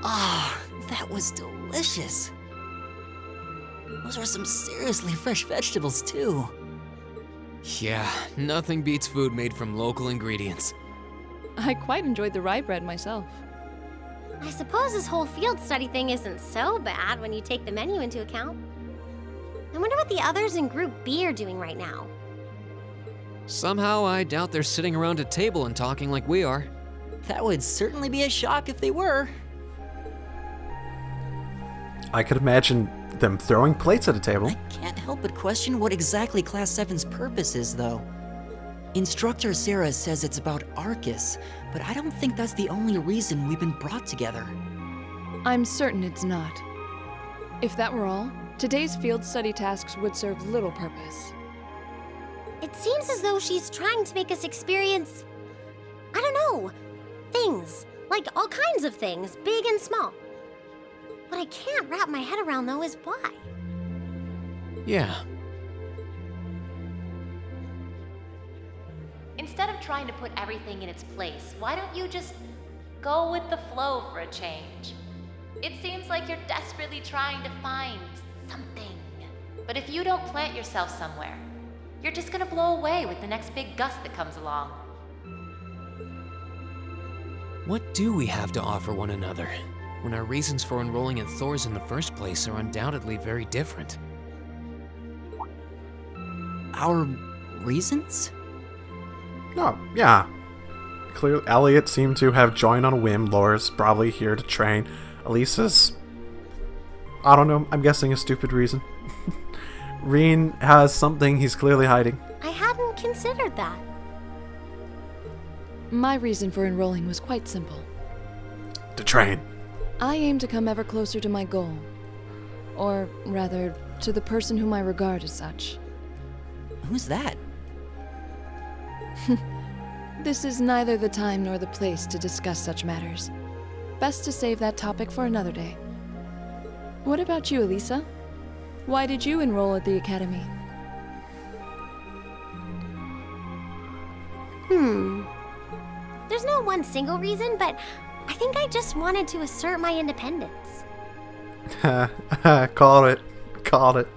Ah, that was delicious. Those were some seriously fresh vegetables, too. Yeah, nothing beats food made from local ingredients. I quite enjoyed the rye bread myself. I suppose this whole field study thing isn't so bad when you take the menu into account. I wonder what the others in Group B are doing right now. Somehow, I doubt they're sitting around a table and talking like we are. That would certainly be a shock if they were. I could imagine them throwing plates at a table. I can't help but question what exactly Class 7's purpose is, though. Instructor Sarah says it's about Arcus, but I don't think that's the only reason we've been brought together. I'm certain it's not. If that were all, today's field study tasks would serve little purpose. It seems as though she's trying to make us experience, I don't know, things. Like all kinds of things, big and small. What I can't wrap my head around, though, is why. Yeah. Instead of trying to put everything in its place, why don't you just go with the flow for a change? It seems like you're desperately trying to find something. But if you don't plant yourself somewhere, you're just gonna blow away with the next big gust that comes along. What do we have to offer one another, when our reasons for enrolling at Thor's in the first place are undoubtedly very different? Our reasons? Oh, yeah. Clearly, Elliot seemed to have joined on a whim. Laura's probably here to train. Elisa's, I don't know, I'm guessing a stupid reason. Reen has something he's clearly hiding. I hadn't considered that. My reason for enrolling was quite simple. To train. I aim to come ever closer to my goal. Or, rather, to the person whom I regard as such. Who's that? This is neither the time nor the place to discuss such matters. Best to save that topic for another day. What about you, Elisa? Why did you enroll at the academy? There's no one single reason, but I think I just wanted to assert my independence. Called it. Called it.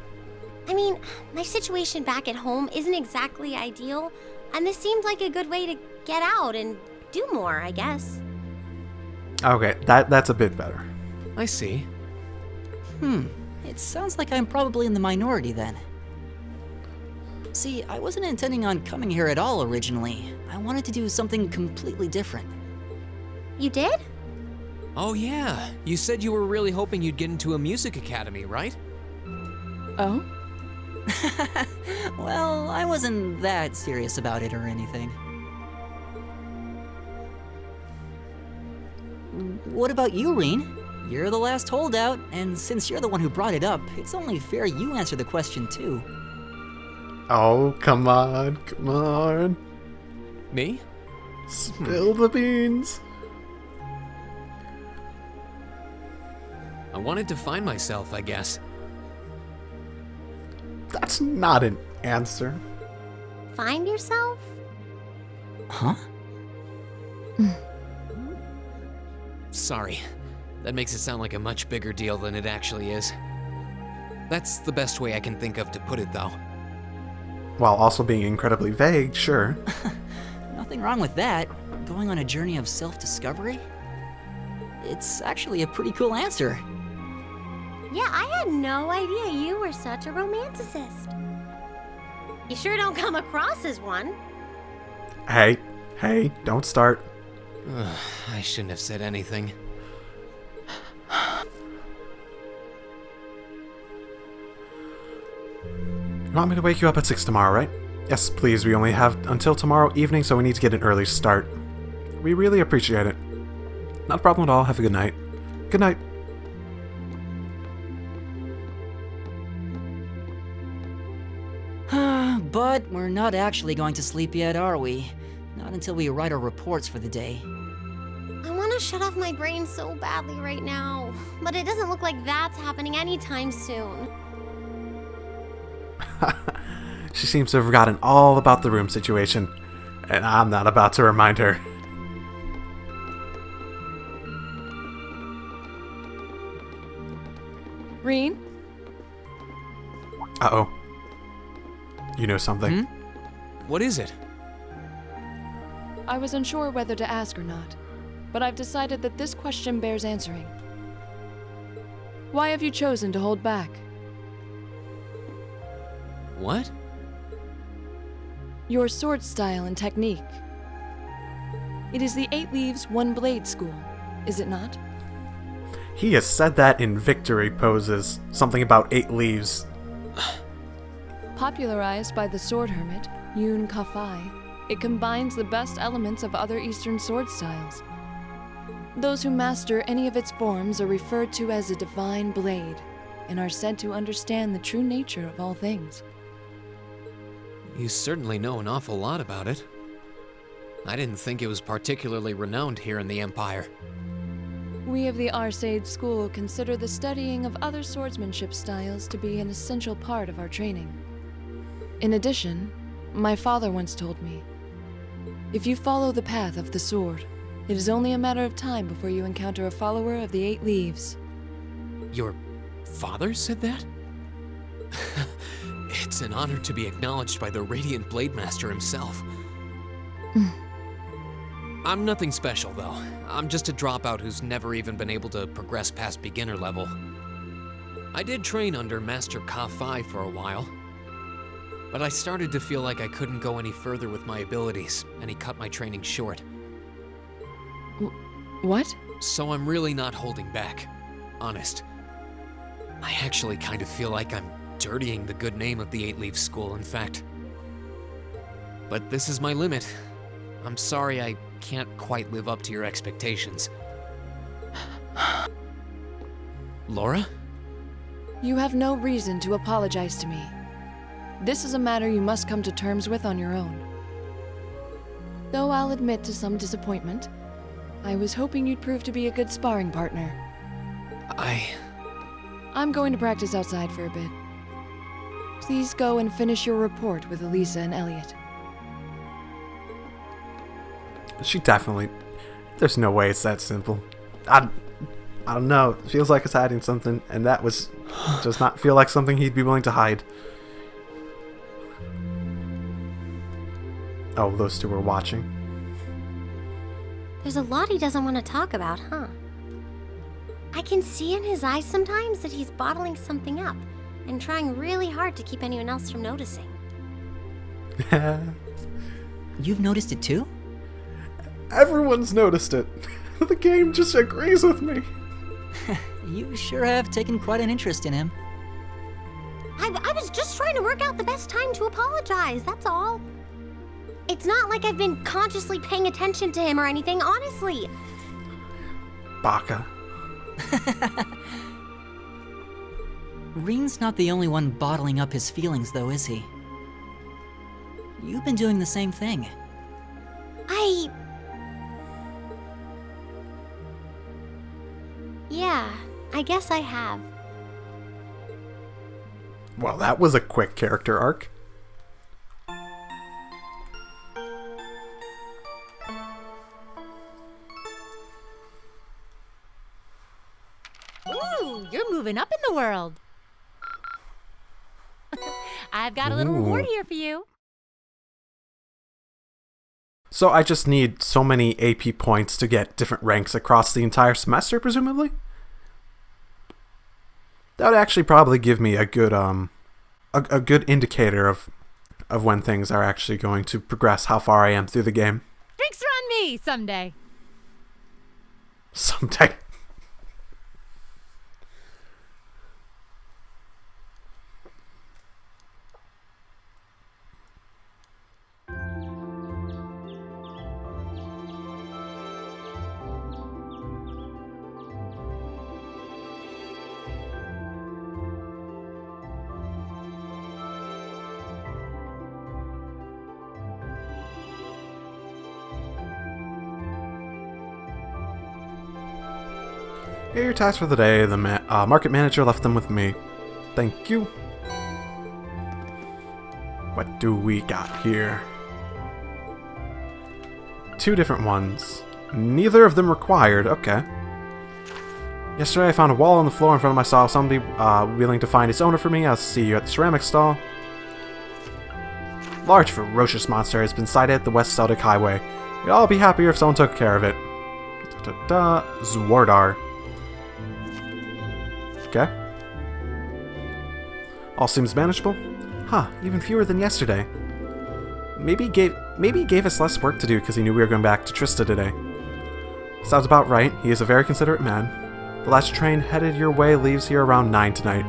I mean, my situation back at home isn't exactly ideal, and this seemed like a good way to get out and do more, I guess. Okay, that's a bit better. I see. It sounds like I'm probably in the minority then. See, I wasn't intending on coming here at all originally. I wanted to do something completely different. You did? Oh yeah, you said you were really hoping you'd get into a music academy, right? Oh? Well, I wasn't that serious about it or anything. What about you, Reen? You're the last holdout, and since you're the one who brought it up, it's only fair you answer the question too. Oh, come on, come on. Me? Spill the beans. I wanted to find myself, I guess. That's not an answer. Find yourself? Huh? Sorry. That makes it sound like a much bigger deal than it actually is. That's the best way I can think of to put it, though. While also being incredibly vague, sure. Nothing wrong with that. Going on a journey of self-discovery? It's actually a pretty cool answer. Yeah, I had no idea you were such a romanticist. You sure don't come across as one. Hey, don't start. I shouldn't have said anything. You want me to wake you up at 6 tomorrow, right? Yes, please. We only have until tomorrow evening, so we need to get an early start. We really appreciate it. Not a problem at all. Have a good night. Good night. But we're not actually going to sleep yet, are we? Not until we write our reports for the day. I want want to shut off my brain so badly right now, but it doesn't look like that's happening anytime soon. She seems to have forgotten all about the room situation, and I'm not about to remind her. Reen? Uh-oh. You know something? What is it? I was unsure whether to ask or not, but I've decided that this question bears answering. Why have you chosen to hold back? What? Your sword style and technique. It is the 8 Leaves, 1 Blade school, is it not? He has said that in victory poses. Something about 8 leaves. Popularized by the sword hermit, Yun Ka-Fai, it combines the best elements of other Eastern sword styles. Those who master any of its forms are referred to as a divine blade, and are said to understand the true nature of all things. You certainly know an awful lot about it. I didn't think it was particularly renowned here in the Empire. We of the XSEED school consider the studying of other swordsmanship styles to be an essential part of our training. In addition, my father once told me, if you follow the path of the sword, it is only a matter of time before you encounter a follower of the 8 Leaves. Your father said that? It's an honor to be acknowledged by the Radiant Blade Master himself. I'm nothing special, though. I'm just a dropout who's never even been able to progress past beginner level. I did train under Master Ka-Fai for a while, but I started to feel like I couldn't go any further with my abilities, and he cut my training short. What? So I'm really not holding back. Honest. I actually kind of feel like I'm dirtying the good name of the 8 Leaf School, in fact. But this is my limit. I'm sorry I can't quite live up to your expectations. Laura? You have no reason to apologize to me. This is a matter you must come to terms with on your own. Though I'll admit to some disappointment, I was hoping you'd prove to be a good sparring partner. I'm going to practice outside for a bit. Please go and finish your report with Elisa and Elliot. She definitely... There's no way it's that simple. I don't know. It feels like it's hiding something, and that does not feel like something he'd be willing to hide. Oh, those two were watching. There's a lot he doesn't want to talk about, huh? I can see in his eyes sometimes that he's bottling something up and trying really hard to keep anyone else from noticing. You've noticed it too? Everyone's noticed it. The game just agrees with me. You sure have taken quite an interest in him. I was just trying to work out the best time to apologize, that's all. It's not like I've been consciously paying attention to him or anything, honestly. Baka. Reen's not the only one bottling up his feelings, though, is he? You've been doing the same thing. Yeah, I guess I have. Well, that was a quick character arc. Ooh, you're moving up in the world. I've got a little reward here for you. So I just need so many AP points to get different ranks across the entire semester, presumably? That would actually probably give me a good a good indicator of when things are actually going to progress, how far I am through the game. Drinks are on me someday. Someday. Here are your tasks for the day. The market manager left them with me. Thank you. What do we got here? 2 different ones. Neither of them required. Okay. Yesterday I found a wall on the floor in front of my stall. Somebody willing to find its owner for me. I'll see you at the ceramic stall. Large ferocious monster has been sighted at the West Celtic Highway. We'd all be happier if someone took care of it. Zwardar. Okay. All seems manageable. Huh, even fewer than yesterday. Maybe he gave us less work to do because he knew we were going back to Trista today. Sounds about right. He is a very considerate man. The last train headed your way leaves here around 9 tonight.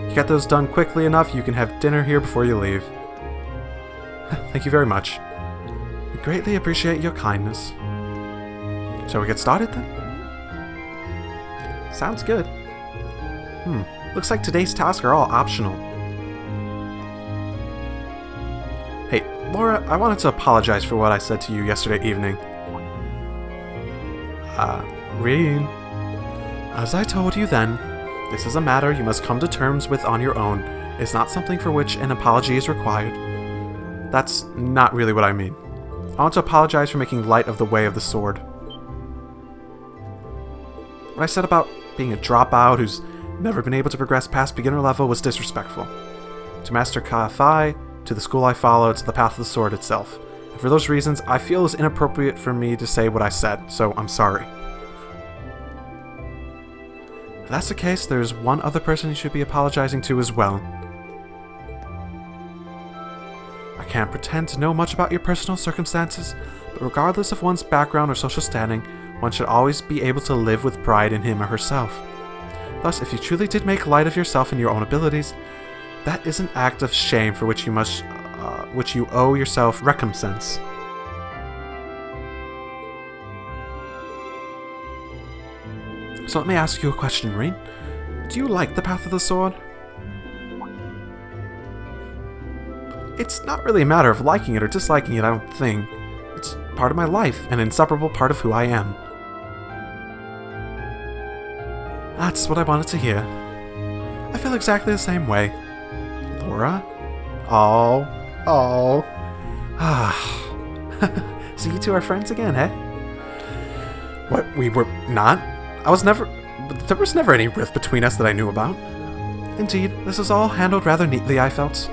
You get those done quickly enough, you can have dinner here before you leave. Thank you very much. We greatly appreciate your kindness. Shall we get started then? Sounds good. Looks like today's tasks are all optional. Hey, Laura, I wanted to apologize for what I said to you yesterday evening. Reen. As I told you then, this is a matter you must come to terms with on your own. It's not something for which an apology is required. That's not really what I mean. I want to apologize for making light of the way of the sword. What I said about being a dropout who's never been able to progress past beginner level was disrespectful. To Master Ka-Thai, to the school I followed, to the path of the sword itself. And for those reasons, I feel it's inappropriate for me to say what I said, so I'm sorry. If that's the case, there's one other person you should be apologizing to as well. I can't pretend to know much about your personal circumstances, but regardless of one's background or social standing, one should always be able to live with pride in him or herself. Thus, if you truly did make light of yourself and your own abilities, that is an act of shame for which you owe yourself recompense. So let me ask you a question, Reen. Do you like the path of the sword? It's not really a matter of liking it or disliking it, I don't think. It's part of my life, an inseparable part of who I am. That's what I wanted to hear. I feel exactly the same way. Laura? Oh. So you two are friends again, eh? What, we were not? There was never any rift between us that I knew about. Indeed, this was all handled rather neatly, I felt.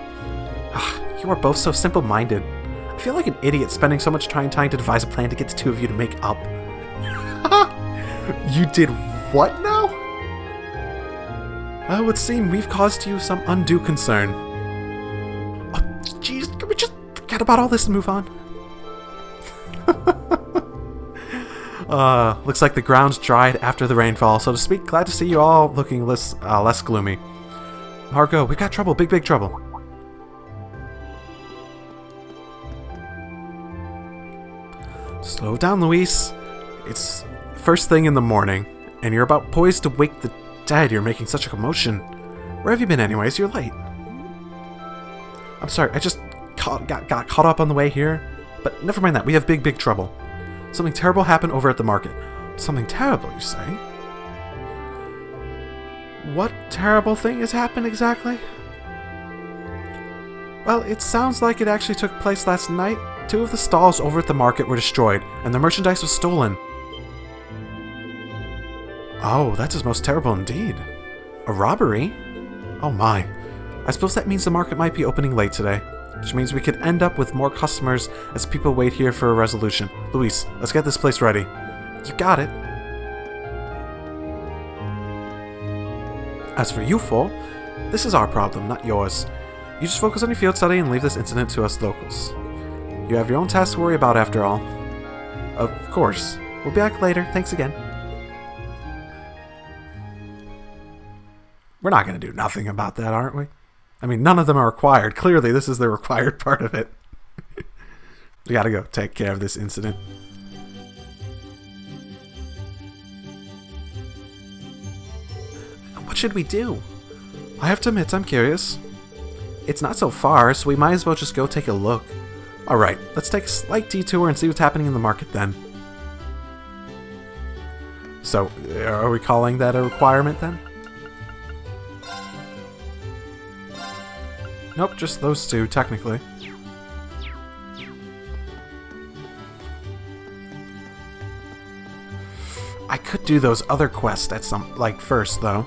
You are both so simple-minded. I feel like an idiot spending so much time trying to devise a plan to get the two of you to make up. You did what now? It would seem we've caused you some undue concern. Oh, jeez, can we just forget about all this and move on? Looks like the ground's dried after the rainfall, so to speak. Glad to see you all looking less gloomy. Margot, we got trouble, big trouble. Slow down, Luis. It's first thing in the morning, and you're about poised to wake the dead. You're making such a commotion. Where have you been anyways? You're late. I'm sorry, I just got caught up on the way here. But never mind that, we have big trouble. Something terrible happened over at the market. Something terrible, you say? What terrible thing has happened exactly? Well, it sounds like it actually took place last night. 2 of the stalls over at the market were destroyed, and the merchandise was stolen. Oh, that is most terrible indeed. A robbery? Oh my. I suppose that means the market might be opening late today, which means we could end up with more customers as people wait here for a resolution. Luis, let's get this place ready. You got it. As for you four, this is our problem, not yours. You just focus on your field study and leave this incident to us locals. You have your own tasks to worry about after all. Of course. We'll be back later. Thanks again. We're not going to do nothing about that, aren't we? I mean, none of them are required. Clearly, this is the required part of it. We gotta go take care of this incident. What should we do? I have to admit, I'm curious. It's not so far, so we might as well just go take a look. Alright, let's take a slight detour and see what's happening in the market then. So, are we calling that a requirement then? Nope, just those two, technically. I could do those other quests at some, like, first, though.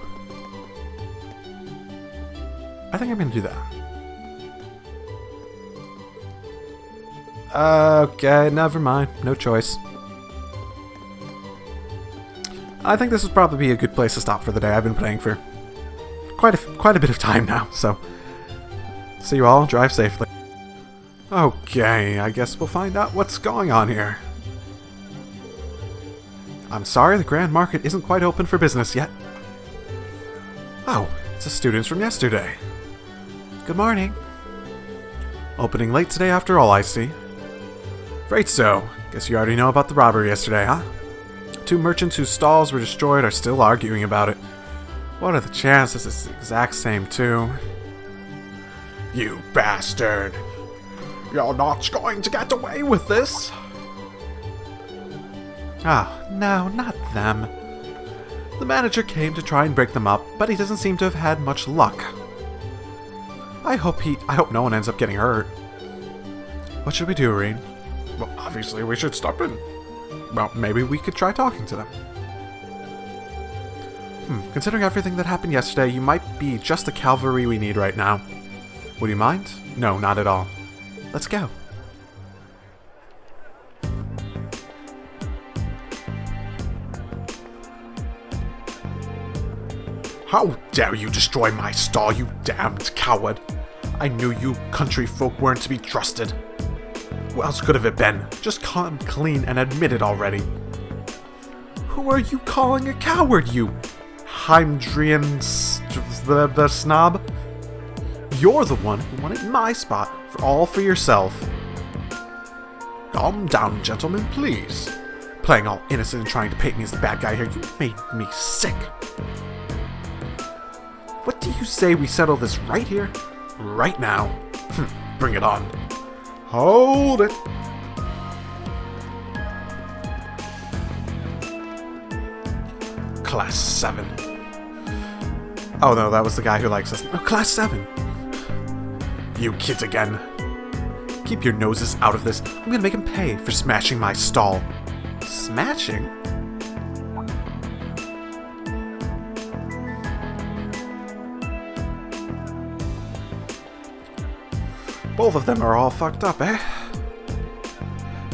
I think I'm gonna do that. Okay, never mind. No choice. I think this would probably be a good place to stop for the day. I've been playing for quite a bit of time now, so... See you all. Drive safely. Okay, I guess we'll find out what's going on here. I'm sorry, the Grand Market isn't quite open for business yet. Oh, it's the students from yesterday. Good morning. Opening late today after all, I see. Right so. Guess you already know about the robbery yesterday, huh? 2 merchants whose stalls were destroyed are still arguing about it. What are the chances it's the exact same, too? You bastard! You're not going to get away with this! Ah, no, not them. The manager came to try and break them up, but he doesn't seem to have had much luck. I hope no one ends up getting hurt. What should we do, Irene? Well, obviously we should stop in. Well, maybe we could try talking to them. Considering everything that happened yesterday, you might be just the cavalry we need right now. Would you mind? No, not at all. Let's go. How dare you destroy my stall, you damned coward! I knew you country folk weren't to be trusted. What else could have it been? Just come clean and admit it already. Who are you calling a coward, you Heimdrian the snob? You're the one who wanted my spot for yourself. Calm down, gentlemen, please. Playing all innocent and trying to paint me as the bad guy here, you made me sick. What do you say we settle this right here? Right now? Bring it on. Hold it. Class 7. Oh no, that was the guy who likes us. No, Class 7. You kids again. Keep your noses out of this. I'm gonna make him pay for smashing my stall. Smashing? Both of them are all fucked up, eh?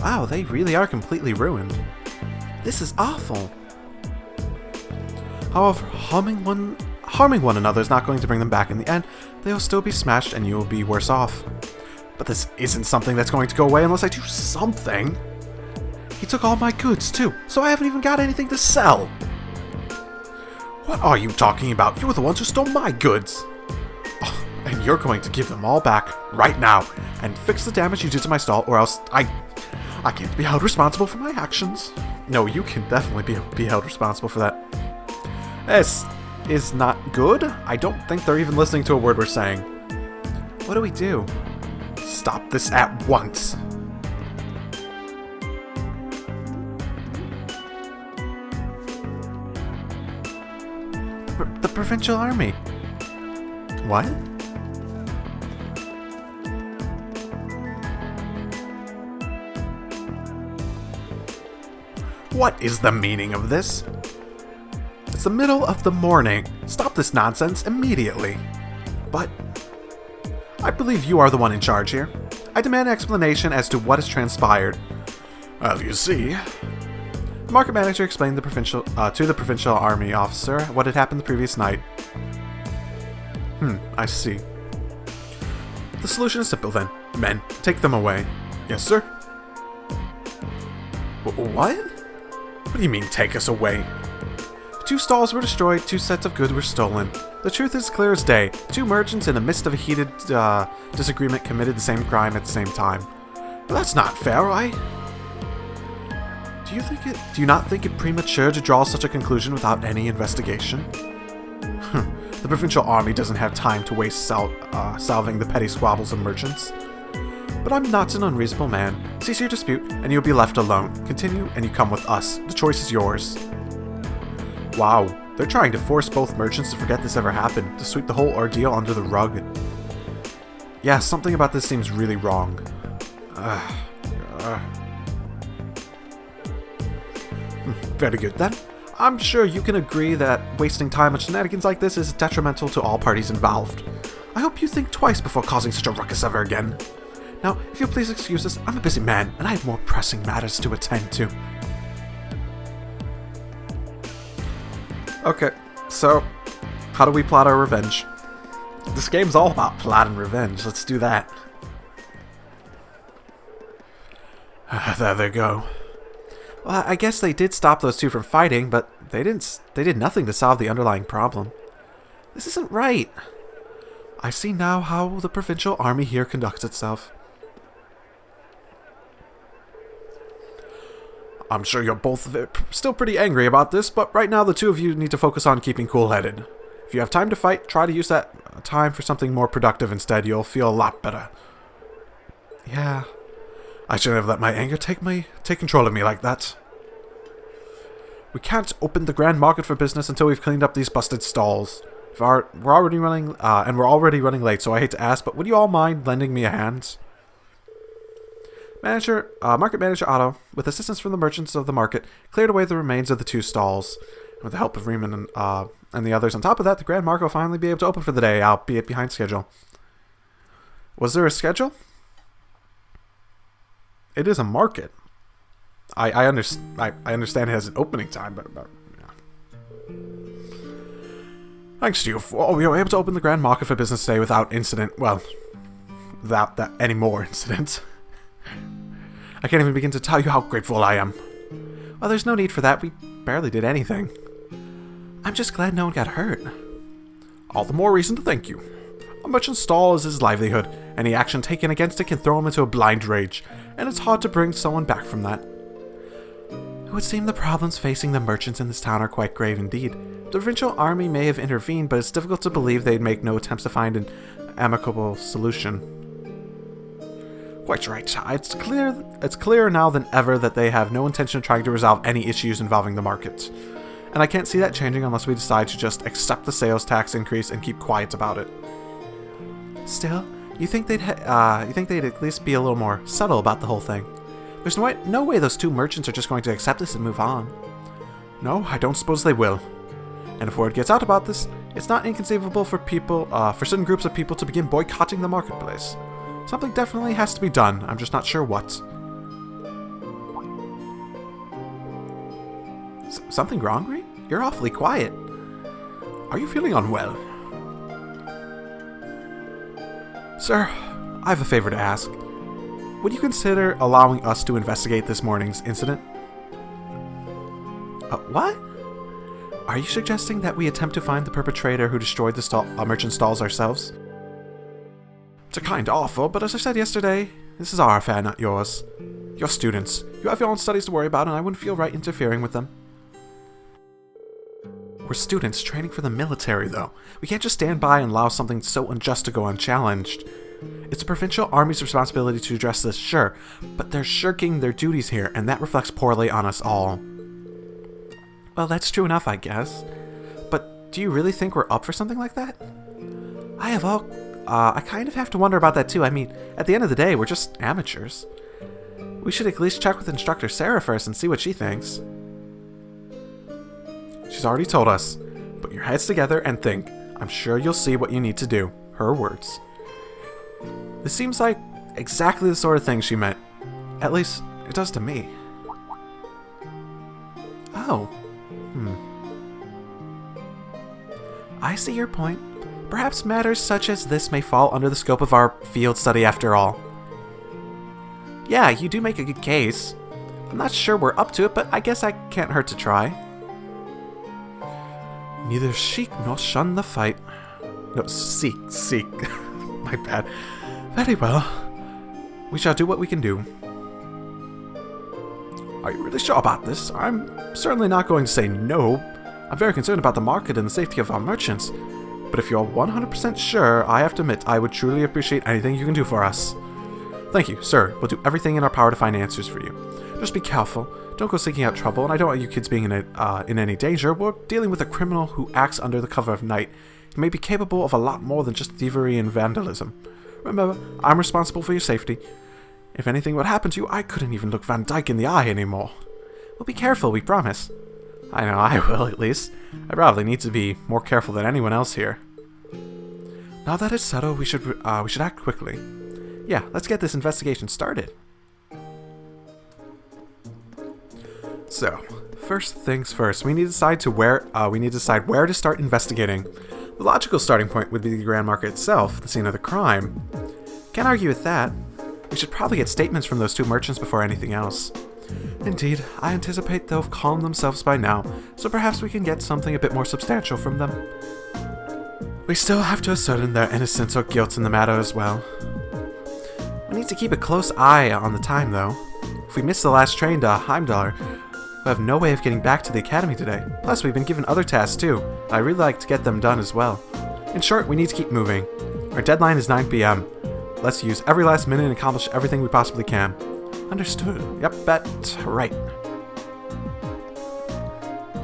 Wow, they really are completely ruined. This is awful. However, harming one another is not going to bring them back in the end. They'll still be smashed and you will be worse off. But this isn't something that's going to go away unless I do something. He took all my goods too, so I haven't even got anything to sell. What are you talking about? You were the ones who stole my goods. Oh, and you're going to give them all back right now and fix the damage you did to my stall, or else I can't be held responsible for my actions. No, you can definitely be held responsible for that. This is not good. I don't think they're even listening to a word we're saying. What do we do? Stop this at once. The provincial army. What? What is the meaning of this? It's the middle of the morning. Stop this nonsense immediately. But I believe you are the one in charge here. I demand an explanation as to what has transpired. Well, you see, the market manager explained to the provincial army officer what had happened the previous night. I see. The solution is simple then. Men, take them away. Yes, sir. What? What do you mean, take us away? 2 stalls were destroyed, 2 sets of goods were stolen. The truth is clear as day. 2 merchants in the midst of a heated disagreement committed the same crime at the same time. But that's not fair, right? Do you not think it premature to draw such a conclusion without any investigation? The provincial army doesn't have time to waste solving the petty squabbles of merchants. But I'm not an unreasonable man. Cease your dispute, and you'll be left alone. Continue, and you come with us. The choice is yours. Wow, they're trying to force both merchants to forget this ever happened, to sweep the whole ordeal under the rug. Yeah, something about this seems really wrong. Very good then. I'm sure you can agree that wasting time on shenanigans like this is detrimental to all parties involved. I hope you think twice before causing such a ruckus ever again. Now, if you'll please excuse us, I'm a busy man, and I have more pressing matters to attend to. Okay, so, how do we plot our revenge? This game's all about plot and revenge, let's do that. There they go. Well, I guess they did stop those two from fighting, but they did nothing to solve the underlying problem. This isn't right. I see now how the provincial army here conducts itself. I'm sure you're both still pretty angry about this, but right now the two of you need to focus on keeping cool-headed. If you have time to fight, try to use that time for something more productive instead. You'll feel a lot better. Yeah, I shouldn't have let my anger take control of me like that. We can't open the Grand Market for business until we've cleaned up these busted stalls. We're already running late, so I hate to ask, but would you all mind lending me a hand? Market Manager Otto, with assistance from the merchants of the market, cleared away the remains of the two stalls. With the help of Riemann and the others on top of that, the Grand Market will finally be able to open for the day, albeit behind schedule. Was there a schedule? It is a market. I understand it has an opening time, but yeah. Thanks to you, we were able to open the Grand Market for business today without incident. Well, without any more incidents. I can't even begin to tell you how grateful I am. Well, there's no need for that. We barely did anything. I'm just glad no one got hurt. All the more reason to thank you. A merchant's stall is his livelihood. Any action taken against it can throw him into a blind rage, and it's hard to bring someone back from that. It would seem the problems facing the merchants in this town are quite grave indeed. The provincial army may have intervened, but it's difficult to believe they'd make no attempts to find an amicable solution. Quite right. It's clearer now than ever that they have no intention of trying to resolve any issues involving the market. And I can't see that changing unless we decide to just accept the sales tax increase and keep quiet about it. Still, you think they'd at least be a little more subtle about the whole thing. There's no way those two merchants are just going to accept this and move on. No, I don't suppose they will. And if word gets out about this, it's not inconceivable for certain groups of people to begin boycotting the marketplace. Something definitely has to be done. I'm just not sure what. Something wrong, Reed? You're awfully quiet. Are you feeling unwell? Sir, I have a favor to ask. Would you consider allowing us to investigate this morning's incident? What? Are you suggesting that we attempt to find the perpetrator who destroyed the merchant stalls ourselves? It's a kind offer, but as I said yesterday, this is our affair, not yours. You're students. You have your own studies to worry about, and I wouldn't feel right interfering with them. We're students training for the military, though. We can't just stand by and allow something so unjust to go unchallenged. It's the provincial army's responsibility to address this, sure, but they're shirking their duties here, and that reflects poorly on us all. Well, that's true enough, I guess. But do you really think we're up for something like that? I kind of have to wonder about that too. I mean, at the end of the day, we're just amateurs. We should at least check with Instructor Sarah first and see what she thinks. She's already told us. Put your heads together and think. I'm sure you'll see what you need to do. Her words. This seems like exactly the sort of thing she meant. At least, it does to me. Oh. I see your point. Perhaps matters such as this may fall under the scope of our field study after all. Yeah, you do make a good case. I'm not sure we're up to it, but I guess I can't hurt to try. Neither seek nor shun the fight. No, seek. My bad. Very well. We shall do what we can do. Are you really sure about this? I'm certainly not going to say no. I'm very concerned about the market and the safety of our merchants. But if you're 100% sure, I have to admit I would truly appreciate anything you can do for us. Thank you, sir. We'll do everything in our power to find answers for you. Just be careful. Don't go seeking out trouble, and I don't want you kids being in any danger. We're dealing with a criminal who acts under the cover of night. He may be capable of a lot more than just thievery and vandalism. Remember, I'm responsible for your safety. If anything would happen to you, I couldn't even look Van Dyke in the eye anymore. We'll be careful, we promise. I know, I will at least. I probably need to be more careful than anyone else here. Now that it's settled, we should act quickly. Yeah, let's get this investigation started. So, first things first, we need to decide where to start investigating. The logical starting point would be the Grand Market itself, the scene of the crime. Can't argue with that. We should probably get statements from those two merchants before anything else. Indeed, I anticipate they'll have calmed themselves by now, so perhaps we can get something a bit more substantial from them. We still have to ascertain their innocence or guilt in the matter as well. We need to keep a close eye on the time, though. If we miss the last train to Heimdall, we have no way of getting back to the academy today. Plus, we've been given other tasks too. I'd really like to get them done as well. In short, we need to keep moving. Our deadline is 9 p.m. Let's use every last minute and accomplish everything we possibly can. Understood. Yep, bet. Right.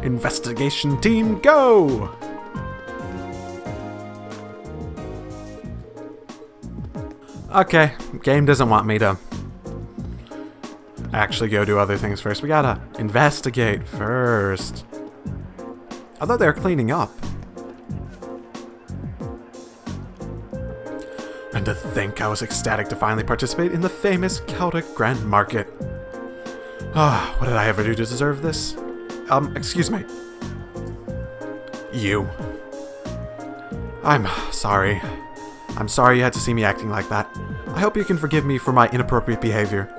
Investigation team, go! Okay, game doesn't want me to actually go do other things first. We gotta investigate first. I thought they were cleaning up. And to think I was ecstatic to finally participate in the famous Celtic Grand Market. Ah, what did I ever do to deserve this? Excuse me. You. I'm sorry. I'm sorry you had to see me acting like that. I hope you can forgive me for my inappropriate behavior.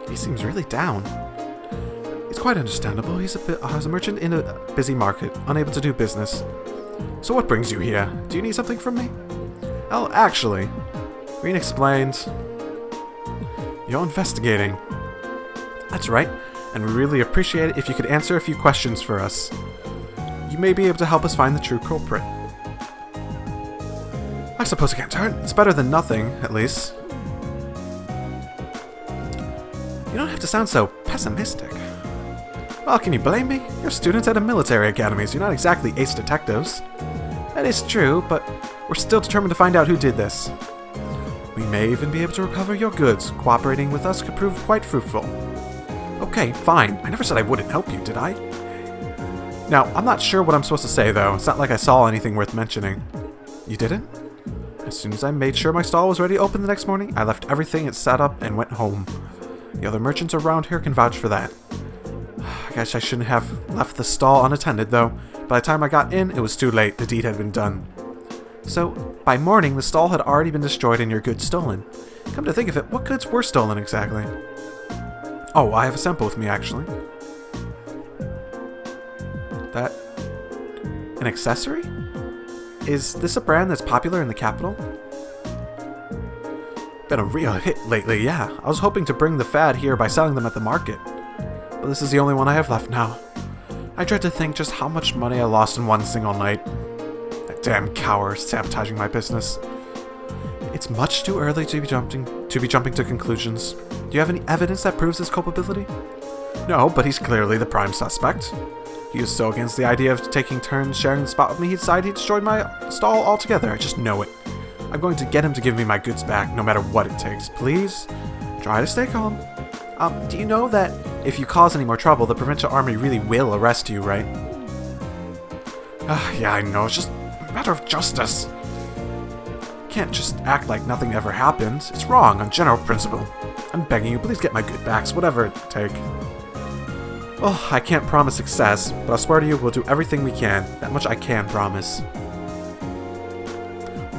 He seems really down. It's quite understandable. He's a merchant in a busy market, unable to do business. So what brings you here? Do you need something from me? Oh, actually, Green explained. You're investigating. That's right, and we really appreciate it if you could answer a few questions for us. You may be able to help us find the true culprit. I suppose I can't turn. It's better than nothing, at least. You don't have to sound so pessimistic. Well, can you blame me? You're students at a military academy, so you're not exactly ace detectives. That is true, but we're still determined to find out who did this. We may even be able to recover your goods. Cooperating with us could prove quite fruitful. Okay, fine. I never said I wouldn't help you, did I? Now, I'm not sure what I'm supposed to say, though. It's not like I saw anything worth mentioning. You didn't? As soon as I made sure my stall was ready to open the next morning, I left everything it set up and went home. The other merchants around here can vouch for that. I guess I shouldn't have left the stall unattended, though. By the time I got in, it was too late. The deed had been done. So, by morning, the stall had already been destroyed and your goods stolen. Come to think of it, what goods were stolen exactly? Oh, I have a sample with me, actually. That... an accessory? Is this a brand that's popular in the capital? Been a real hit lately, yeah. I was hoping to bring the fad here by selling them at the market. But this is the only one I have left now. I dread to think just how much money I lost in one single night. That damn coward sabotaging my business. It's much too early to be jumping to conclusions. Do you have any evidence that proves his culpability? No, but he's clearly the prime suspect. He was so against the idea of taking turns sharing the spot with me, he decided he destroyed my stall altogether. I just know it. I'm going to get him to give me my goods back, no matter what it takes. Please, try to stay calm. Do you know that if you cause any more trouble, the provincial army really will arrest you, right? Yeah, I know. It's just a matter of justice. Can't just act like nothing ever happened. It's wrong on general principle. I'm begging you, please get my good backs, whatever it take. Well, I can't promise success, but I'll swear to you we'll do everything we can. That much I can promise.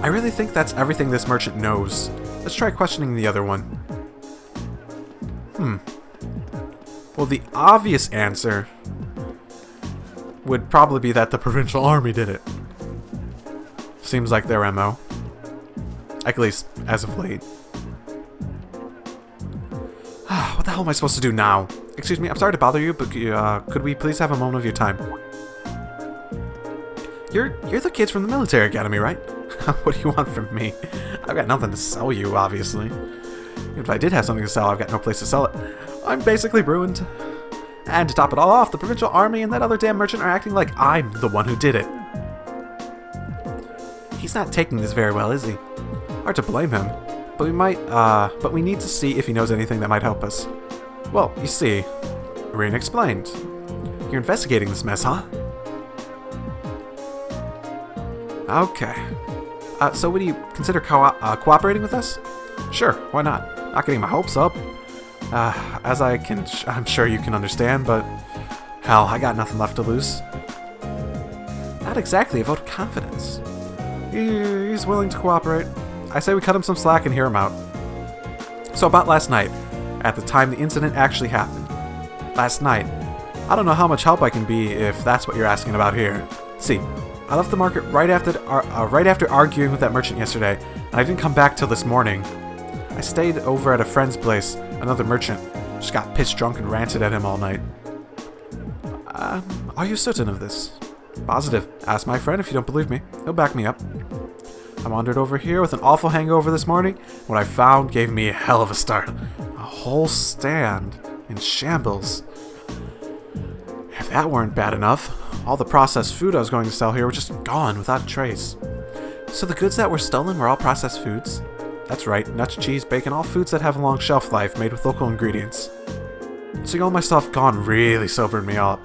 I really think that's everything this merchant knows. Let's try questioning the other one. Well, the obvious answer would probably be that the provincial army did it. Seems like their MO. At least, as of late. What the hell am I supposed to do now? Excuse me, I'm sorry to bother you, but could we please have a moment of your time? You're the kids from the military academy, right? What do you want from me? I've got nothing to sell you, obviously. If I did have something to sell, I've got no place to sell it. I'm basically ruined. And to top it all off, the provincial army and that other damn merchant are acting like I'm the one who did it. He's not taking this very well, is he? Hard to blame him. But we need to see if he knows anything that might help us. Well, you see, Irene explained. You're investigating this mess, huh? Okay. So would you consider cooperating with us? Sure, why not? Not getting my hopes up. I'm sure you can understand, but hell, I got nothing left to lose. Not exactly a vote of confidence. He's willing to cooperate. I say we cut him some slack and hear him out. So about last night, at the time the incident actually happened. Last night. I don't know how much help I can be if that's what you're asking about here. See, I left the market right after arguing with that merchant yesterday, and I didn't come back till this morning. I stayed over at a friend's place, another merchant. Just got pissed drunk and ranted at him all night. Are you certain of this? Positive. Ask my friend if you don't believe me. He'll back me up. I wandered over here with an awful hangover this morning. What I found gave me a hell of a start. A whole stand in shambles. If that weren't bad enough, all the processed food I was going to sell here were just gone without a trace. So the goods that were stolen were all processed foods? That's right, nuts, cheese, bacon, all foods that have a long shelf life made with local ingredients. Seeing all my stuff gone really sobered me up.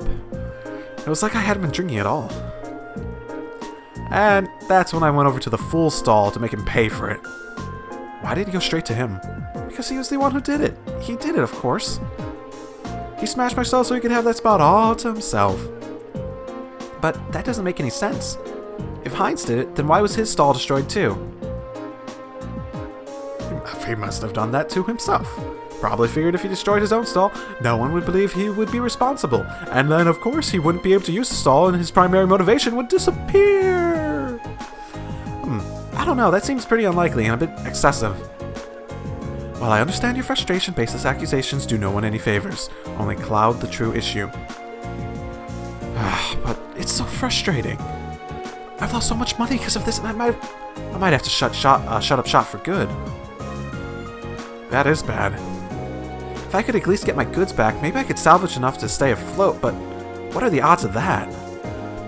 It was like I hadn't been drinking at all. And that's when I went over to the fool stall to make him pay for it. Why did he go straight to him? Because he was the one who did it. He did it, of course. He smashed my stall so he could have that spot all to himself. But that doesn't make any sense. If Heinz did it, then why was his stall destroyed too? He must have done that to himself. Probably figured if he destroyed his own stall, no one would believe he would be responsible. And then, of course, he wouldn't be able to use the stall and his primary motivation would disappear. I don't know, that seems pretty unlikely and a bit excessive. While I understand your frustration, baseless accusations do no one any favors, only cloud the true issue. But it's so frustrating. I've lost so much money because of this, and I might have to shut up shop for good. That is bad. If I could at least get my goods back, maybe I could salvage enough to stay afloat, but what are the odds of that?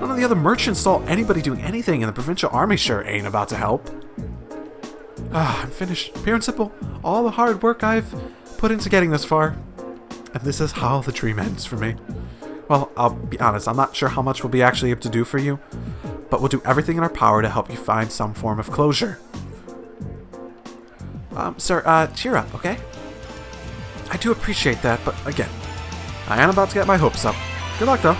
None of the other merchants saw anybody doing anything, and the provincial army sure ain't about to help. I'm finished. Pure and simple. All the hard work I've put into getting this far. And this is how the dream ends for me. Well, I'll be honest, I'm not sure how much we'll be actually able to do for you, but we'll do everything in our power to help you find some form of closure. Sir, cheer up, okay? I do appreciate that, but again, I am about to get my hopes up. Good luck, though.